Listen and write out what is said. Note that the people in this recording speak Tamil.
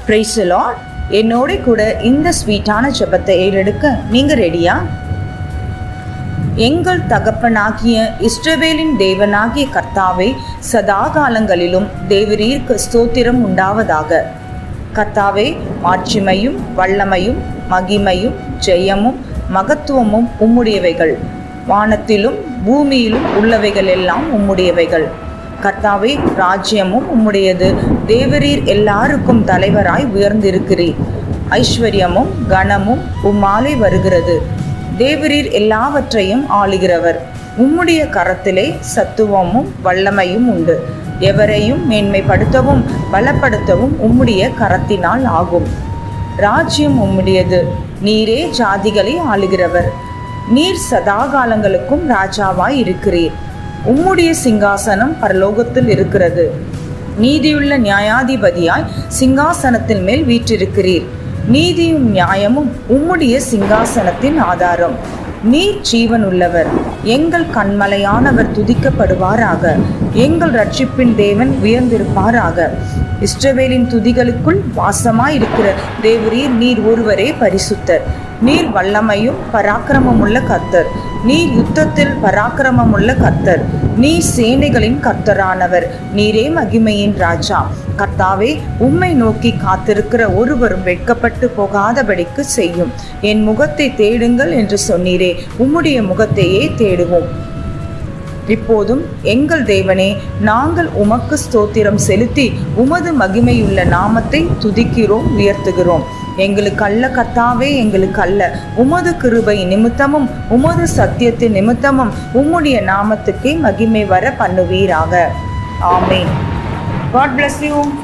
Praise the Lord. என்னோட கூட இந்த ஸ்வீட்டான ஜெபத்தை ஏறெடுக்க நீங்க ரெடியா? எங்கள் தகப்பனாகிய இஸ்ரவேலின் தேவனாகிய கர்த்தாவே, சதா காலங்களிலும் தேவரீருக்கு ஸ்தோத்திரம் உண்டாவதாக. கர்த்தாவே, மாட்சிமையும் வல்லமையும் மகிமையும் ஜெயமும் மகத்துவமும் உம்முடையவைகள். வானத்திலும் பூமியிலும் உள்ளவைகள் எல்லாம் உம்முடையவைகள். கர்த்தாவே, ராஜ்யமும் உம்முடையது. தேவரீர் எல்லாருக்கும் தலைவராய் உயர்ந்திருக்கிறீர். ஐஸ்வர்யமும் கனமும் உம்மாலே வருகிறது. தேவரீர் எல்லாவற்றையும் ஆளுகிறவர். உம்முடைய கரத்திலே சத்துவமும் வல்லமையும் உண்டு. எவரையும் மேன்மைப்படுத்தவும் பலப்படுத்தவும் உம்முடைய கரத்தினால் ஆகும். ராஜ்யம் உம்முடையது. நீரே ஜாதிகளை ஆளுகிறவர். நீர் சதாகாலங்களுக்கும் ராஜாவாய் இருக்கிறீர். உம்முடைய சிங்காசனம் பரலோகத்தில் இருக்கிறது. நீதியுள்ள நியாயாதிபதியாய் சிங்காசனத்தின் மேல் வீற்றிருக்கிறீர். நீதியும் நியாயமும் உம்முடைய சிங்காசனத்தின் ஆதாரம். நீர் ஜீவன் உள்ளவர். எங்கள் கண்மலையானவர் துதிக்கப்படுவாராக. எங்கள் ரட்சிப்பின் தேவன் உயர்ந்திருப்பாராக. இஸ்ரவேலின் துதிகளுக்குள் வாசமாயிருக்கிற தேவரீர் நீர் ஒருவரே பரிசுத்தர். நீர் வல்லமையும் பராக்கிரமமுள்ள கர்த்தர். நீர் யுத்தத்தில் பராக்கிரமமுள்ள கர்த்தர். நீர் சேனைகளின் கர்த்தரானவர். நீரே மகிமையின் ராஜா. கர்த்தாவே, உம்மை நோக்கி காத்திருக்கிற ஒருவரும் வெட்கப்பட்டு போகாதபடிக்கு செய்யும். என் முகத்தை தேடுங்கள் என்று சொன்னீரே, உம்முடைய முகத்தையே தேடுவோம். இப்போதும் எங்கள் தேவனே, நாங்கள் உமக்கு ஸ்தோத்திரம் செலுத்தி உமது மகிமையுள்ள நாமத்தை துதிக்கிறோம், உயர்த்துகிறோம். எங்களுக்கு அல்ல கர்த்தாவே, எங்களுக்கு அல்ல. உமது கிருபை நிமித்தமும் உமது சத்தியத்தின் நிமித்தமும் உம்முடைய நாமத்துக்கே மகிமை வர பண்ணுவீராக. ஆமென். God bless you.